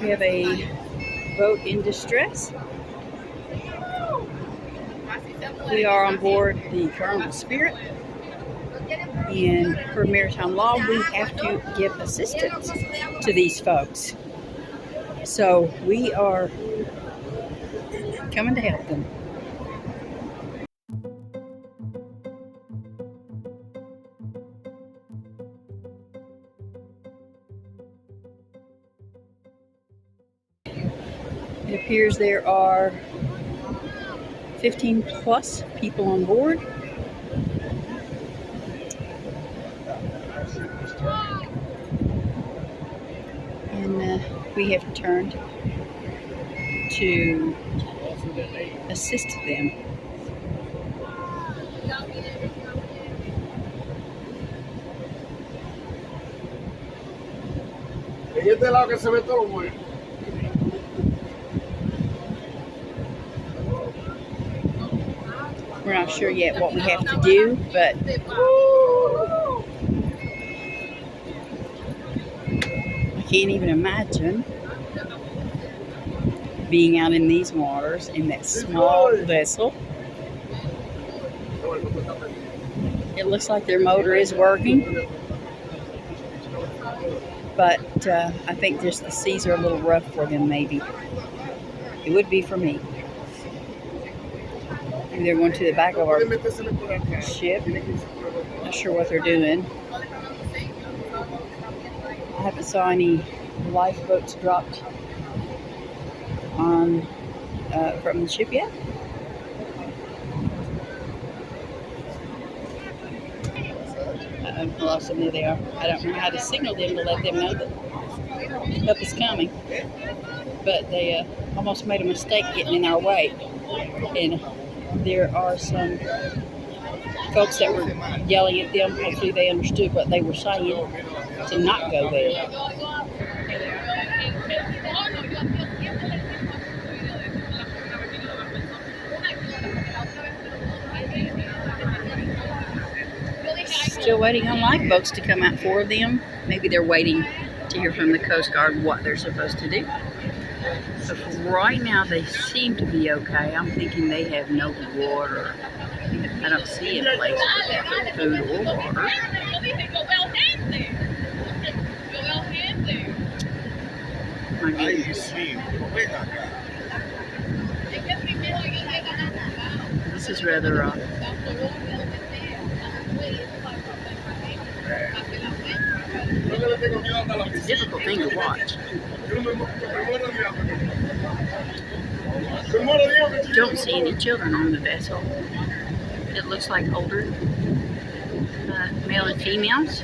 We have a boat in distress. We are on board the Carnival Spirit, and per maritime law, we have to give assistance to these folks. So we are coming to help them. It appears there are 15 plus people on board. And we have turned to assist them. We're not sure yet what we have to do, but I can't even imagine being out in these waters in that small vessel. It looks like their motor is working, but I think just the seas are a little rough for them, maybe. It would be for me. Maybe they're going to the back of our ship. Not sure what they're doing. I haven't saw any lifeboats dropped on from the ship yet. I lost them. There they are. I don't know how to signal them to let them know that help is coming. But they almost made a mistake getting in our way. And there are some folks that were yelling at them. Hopefully they understood what they were saying to not go there. Still waiting on lifeboats to come out, 4 of them. Maybe they're waiting to hear from the Coast Guard what they're supposed to do. So for right now, they seem to be okay. I'm thinking they have no water. I don't see a place for food or water. My goodness. This is rather it's a difficult thing to watch. Don't see any children on the vessel. It looks like older male and females.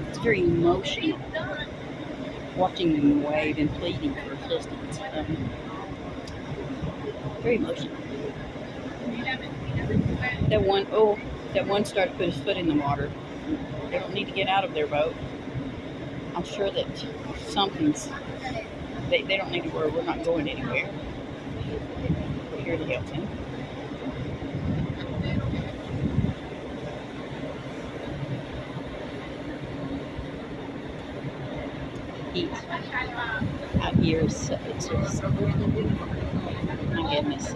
It's very emotional watching them wave and pleading for assistance. Very emotional. That one started to put his foot in the water. They don't need to get out of their boat. I'm sure that something's, they don't need to worry. We're not going anywhere. We're here to help them. Heat out here is, it's just, my goodness.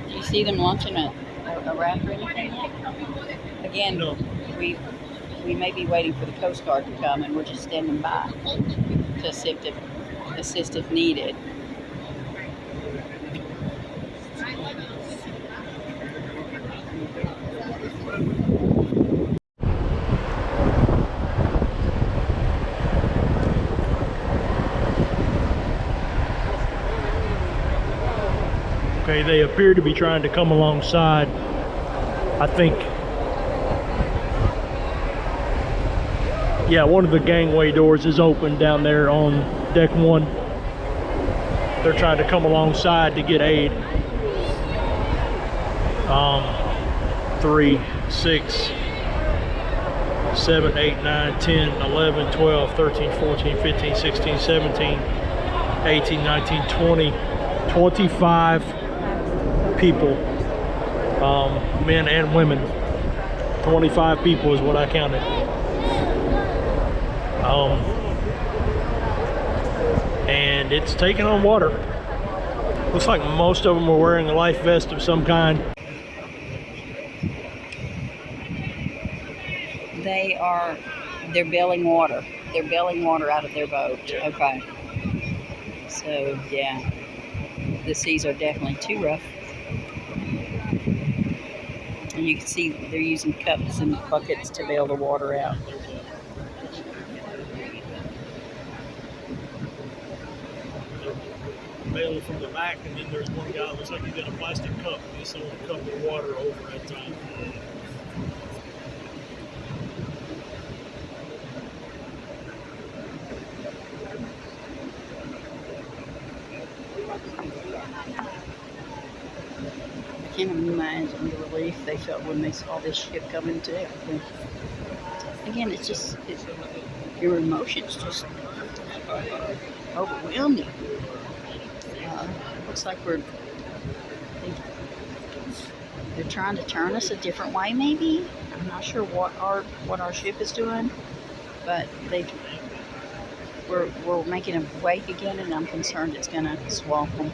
Do you see them launching a raft or anything yet? Again, no. We may be waiting for the Coast Guard to come, and we're just standing by to assist if needed. Okay, they appear to be trying to come alongside. I think, yeah, one of the gangway doors is open down there on deck 1. They're trying to come alongside to get aid. 3, 6, 7, 8, 9, 10, 11, 12, 13, 14, 15, 16, 17, 18, 19, 20, 25 people, men and women. 25 people is what I counted. And it's taking on water. Looks like most of them are wearing a life vest of some kind. They're bailing water. They're bailing water out of their boat. Okay. So, yeah. The seas are definitely too rough. And you can see they're using cups and buckets to bail the water out. Bailing from the back, and then there's one guy, looks like he's got a plastic cup. He's throwing a cup of water over that time. I can't imagine the relief they felt when they saw this ship coming too. Again, it's just, your emotions just overwhelm you. Looks like they're trying to turn us a different way, maybe. I'm not sure what our ship is doing, but we're making a wake again, and I'm concerned it's gonna swamp them.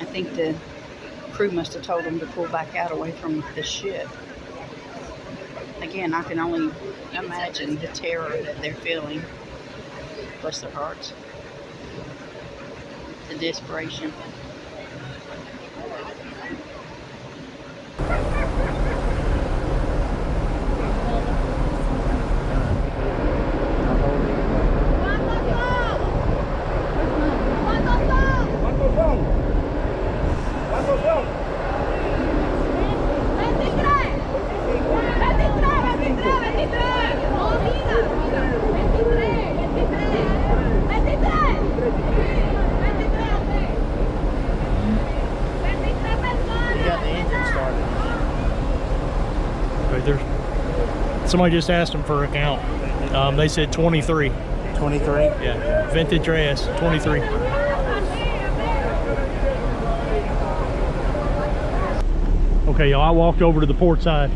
I think the crew must have told them to pull back out away from the ship. Again, I can only imagine the terror that they're feeling. Bless their hearts. The desperation. Somebody just asked them for a count. They said 23. 23? Yeah. Vintage ass, 23. Okay, y'all, I walked over to the port side.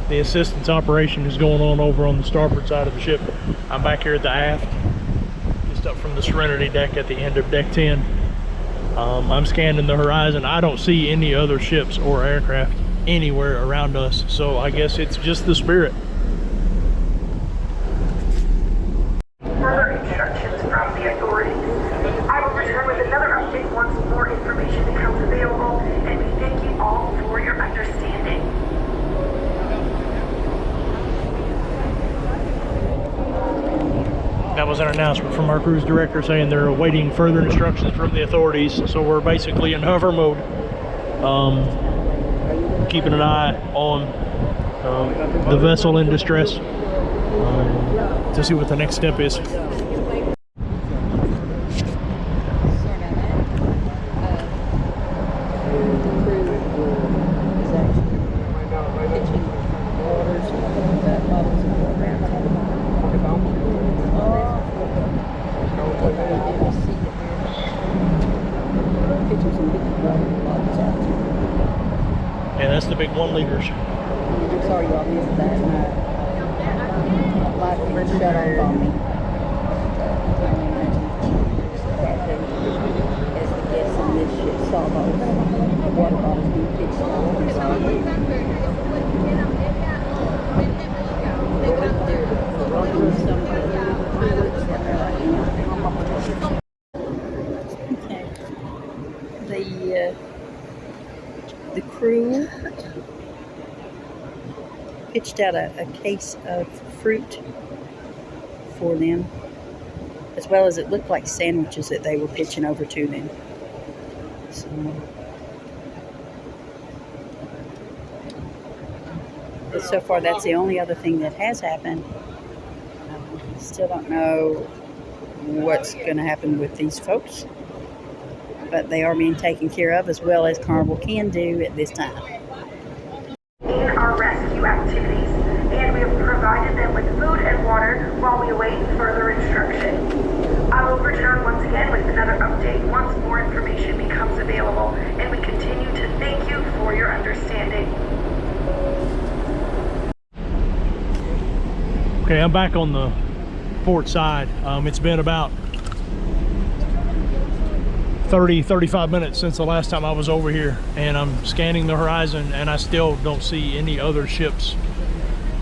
The assistance operation is going on over on the starboard side of the ship. I'm back here at the aft, just up from the Serenity deck at the end of deck 10. I'm scanning the horizon. I don't see any other ships or aircraft anywhere around us, so I guess it's just the Spirit. Further instructions from the authorities. I will return with another update once more information becomes available, and we thank you all for your understanding. That was an announcement from our cruise director saying they're awaiting further instructions from the authorities, so we're basically in hover mode. Keeping an eye on the vessel in distress to see what the next step is. Yeah, that's the big 1 liters. I'm sorry y'all missed that. Light been shut off on me. As the guests on this ship saw those water bottles being pitched out. Okay. The crew pitched out a case of fruit for them. as well as it looked like sandwiches that they were pitching over to them. So, but so far, that's the only other thing that has happened. Still don't know what's going to happen with these folks, but they are being taken care of as well as Carnival can do at this time. In our rescue activities, and we have provided them with food and water while we await further instruction. I will return once again with another update once more information becomes available, and we continue to thank you for your understanding. Okay, I'm back on the port side. It's been about 35 minutes since the last time I was over here, and I'm scanning the horizon and I still don't see any other ships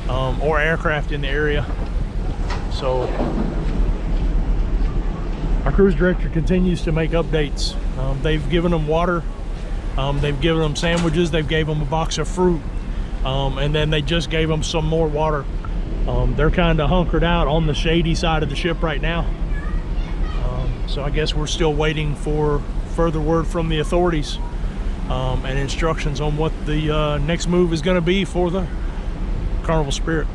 or aircraft in the area. So our cruise director continues to make updates. They've given them water, they've given them sandwiches, they've gave them a box of fruit, and then they just gave them some more water. They're kind of hunkered out on the shady side of the ship right now. So I guess we're still waiting for further word from the authorities and instructions on what the next move is going to be for the Carnival Spirit.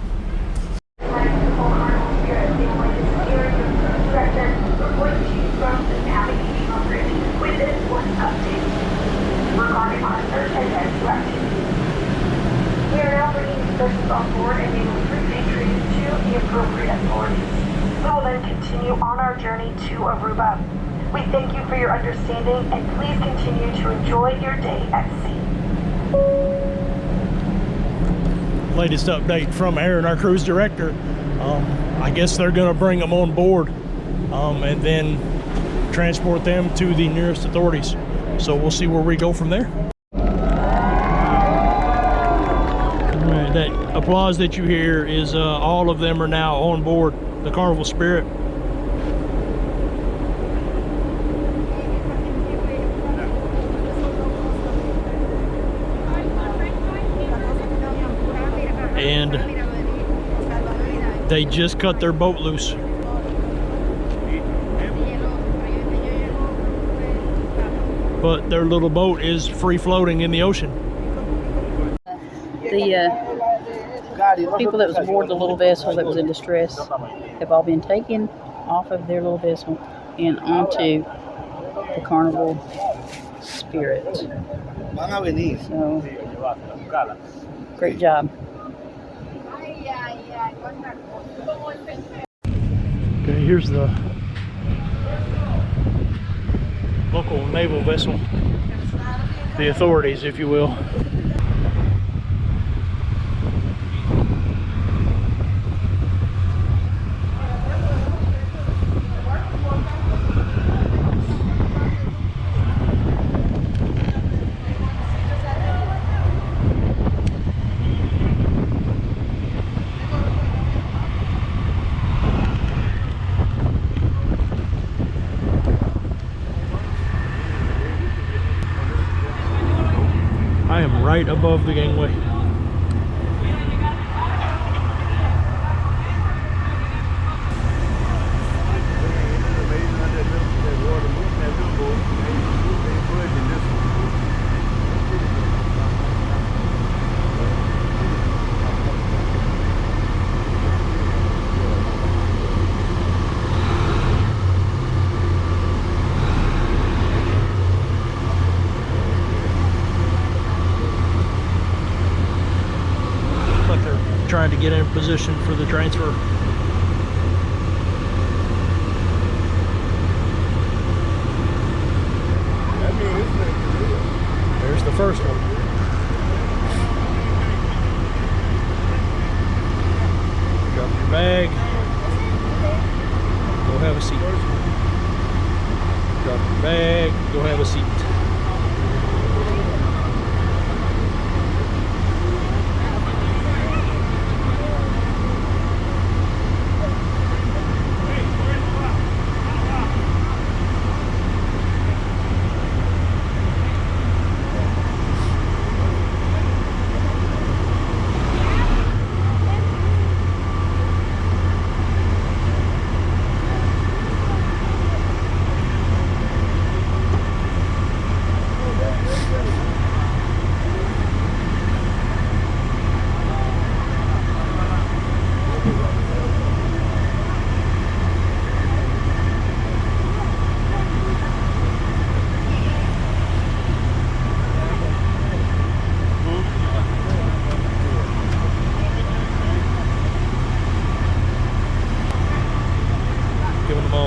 Regarding our search and rescue activities. We are now bringing these persons on board and they will be repatriated to the appropriate authorities. We will then continue on our journey to Aruba. We thank you for your understanding and please continue to enjoy your day at sea. Latest update from Aaron, our cruise director. I guess they're going to bring them on board and then transport them to the nearest authorities. So we'll see where we go from there. Right, that applause that you hear is all of them are now on board the Carnival Spirit. And they just cut their boat loose. But their little boat is free floating in the ocean. The people that was aboard the little vessel that was in distress have all been taken off of their little vessel and onto the Carnival Spirit. So, great job. Okay, here's the local naval vessel, the authorities, if you will. I am right above the gangway. Trying to get in position for the transfer. There's the first one. Drop your bag. Go have a seat. Drop your bag. Go have a seat.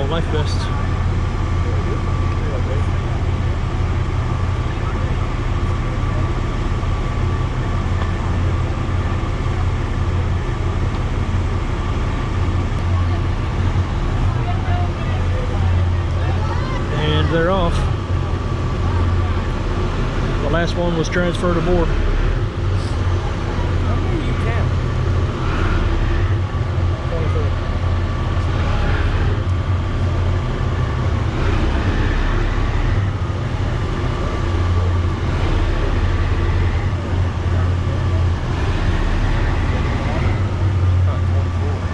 life vests. And they're off. The last one was transferred aboard. You can.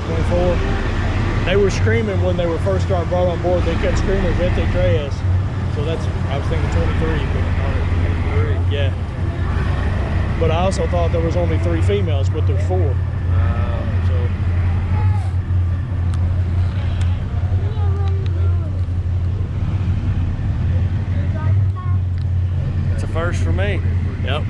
24. They were screaming when they were first starting brought on board. They kept screaming Vente Tres. So that's, I was thinking 23. But, yeah. But I also thought there was only 3 females, but there's 4. So. It's a first for me. Yep.